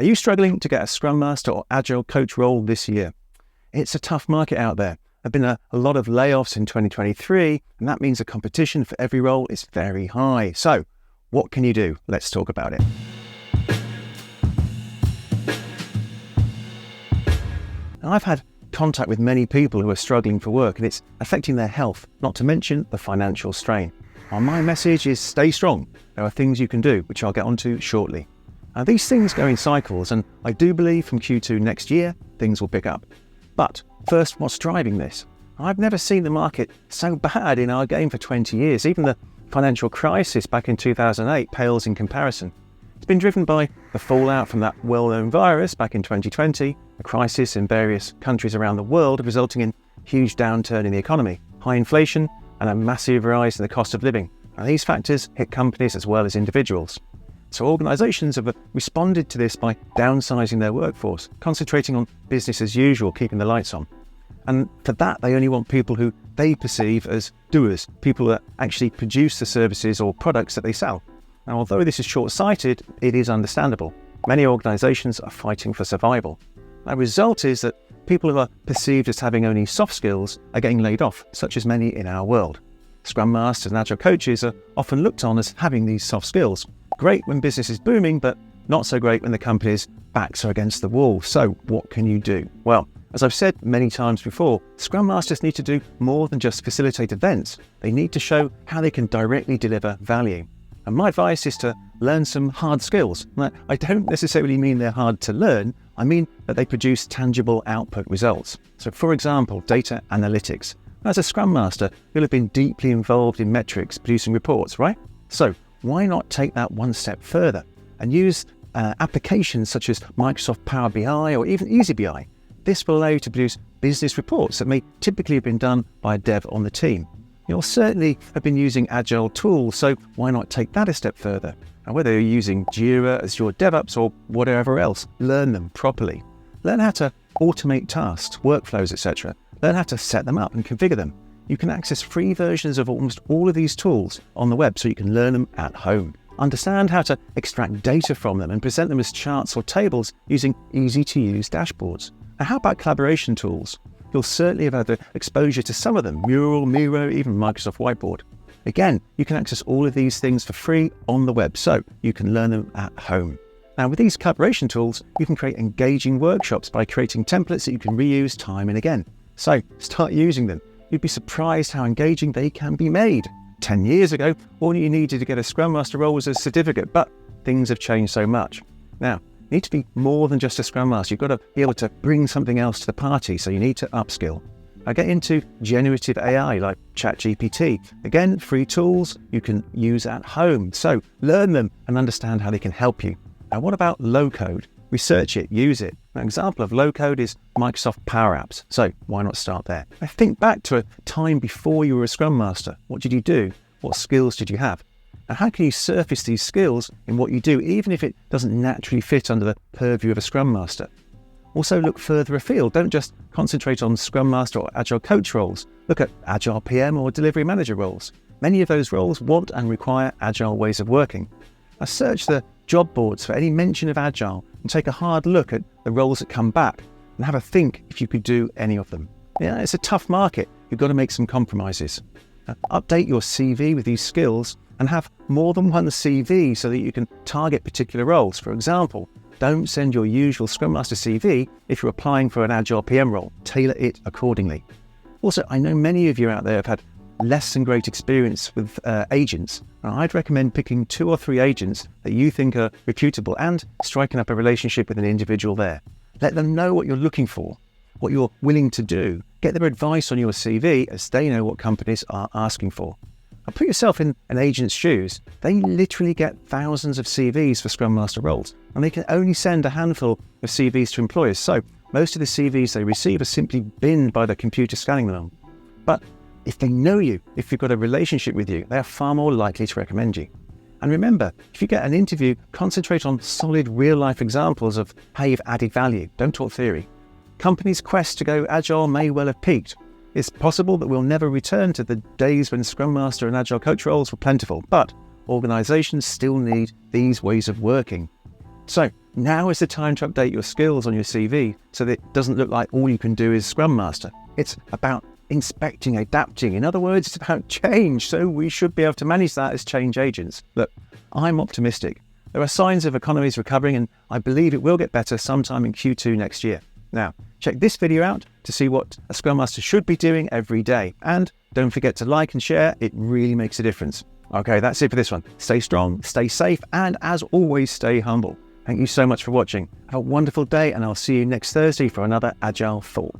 Are you struggling to get a Scrum Master or Agile coach role this year? It's a tough market out there. There have been a lot of layoffs in 2023, and that means the competition for every role is very high. So, what can you do? Let's talk about it. Now, I've had contact with many people who are struggling for work, and it's affecting their health, not to mention the financial strain. Well, my message is stay strong. There are things you can do, which I'll get onto shortly. Now, these things go in cycles, and I do believe from Q2 next year, things will pick up. But first, what's driving this? I've never seen the market so bad in our game for 20 years. Even the financial crisis back in 2008 pales in comparison. It's been driven by the fallout from that well-known virus back in 2020, a crisis in various countries around the world resulting in huge downturn in the economy, high inflation, and a massive rise in the cost of living. And these factors hit companies as well as individuals. So organisations have responded to this by downsizing their workforce, concentrating on business as usual, keeping the lights on. And for that, they only want people who they perceive as doers, people that actually produce the services or products that they sell. Now, although this is short-sighted, it is understandable. Many organisations are fighting for survival. The result is that people who are perceived as having only soft skills are getting laid off, such as many in our world. Scrum Masters and Agile coaches are often looked on as having these soft skills. Great when business is booming, but not so great when the company's backs are against the wall. So what can you do? Well, as I've said many times before, Scrum Masters need to do more than just facilitate events. They need to show how they can directly deliver value. And my advice is to learn some hard skills. Now, I don't necessarily mean they're hard to learn. I mean that they produce tangible output results. So for example, data analytics. As a Scrum Master, you'll have been deeply involved in metrics, producing reports, right? So why not take that one step further and use applications such as Microsoft Power BI or even EasyBI? This will allow you to produce business reports that may typically have been done by a dev on the team. You'll certainly have been using Agile tools, so why not take that a step further? And whether you're using Jira as your DevOps or whatever else, learn them properly. Learn how to automate tasks, workflows, etc. Learn how to set them up and configure them. You can access free versions of almost all of these tools on the web so you can learn them at home. Understand how to extract data from them and present them as charts or tables using easy-to-use dashboards. Now, how about collaboration tools? You'll certainly have had the exposure to some of them, Mural, Miro, even Microsoft Whiteboard. Again, you can access all of these things for free on the web, so you can learn them at home. Now, with these collaboration tools, you can create engaging workshops by creating templates that you can reuse time and again. So start using them. You'd be surprised how engaging they can be made. 10 years ago, all you needed to get a Scrum Master role was a certificate, but things have changed so much. Now, you need to be more than just a Scrum Master. You've got to be able to bring something else to the party, so you need to upskill. I get into generative AI like ChatGPT. Again, free tools you can use at home. So learn them and understand how they can help you. Now, what about low code? Research it, use it. An example of low code is Microsoft Power Apps. So why not start there? I think back to a time before you were a Scrum Master. What did you do? What skills did you have? And how can you surface these skills in what you do, even if it doesn't naturally fit under the purview of a Scrum Master? Also look further afield. Don't just concentrate on Scrum Master or Agile coach roles. Look at Agile PM or Delivery Manager roles. Many of those roles want and require Agile ways of working. Now, search the job boards for any mention of Agile and take a hard look at the roles that come back and have a think if you could do any of them. Yeah, it's a tough market. You've got to make some compromises. Now, update your CV with these skills and have more than one CV so that you can target particular roles. For example, don't send your usual Scrum Master CV if you're applying for an Agile PM role. Tailor it accordingly. Also, I know many of you out there have had less than great experience with agents. Now, I'd recommend picking 2 or 3 agents that you think are reputable and striking up a relationship with an individual there. Let them know what you're looking for, what you're willing to do. Get their advice on your CV as they know what companies are asking for. Now, put yourself in an agent's shoes. They literally get thousands of CVs for Scrum Master roles, and they can only send a handful of CVs to employers. So most of the CVs they receive are simply binned by the computer scanning them. But if they know you, if you've got a relationship with you, they are far more likely to recommend you. And remember, if you get an interview, concentrate on solid real-life examples of how you've added value. Don't talk theory. Companies' quest to go Agile may well have peaked. It's possible that we'll never return to the days when Scrum Master and Agile coach roles were plentiful, but organisations still need these ways of working. So, Now is the time to update your skills on your CV so that it doesn't look like all you can do is Scrum Master. It's about inspecting, adapting. In other words, it's about change. So we should be able to manage that as change agents. Look, I'm optimistic. There are signs of economies recovering, and I believe it will get better sometime in Q2 next year. Now, check this video out to see what a Scrum Master should be doing every day. And don't forget to like and share. It really makes a difference. Okay, that's it for this one. Stay strong, stay safe, and as always, stay humble. Thank you so much for watching. Have a wonderful day, and I'll see you next Thursday for another Agile Thought.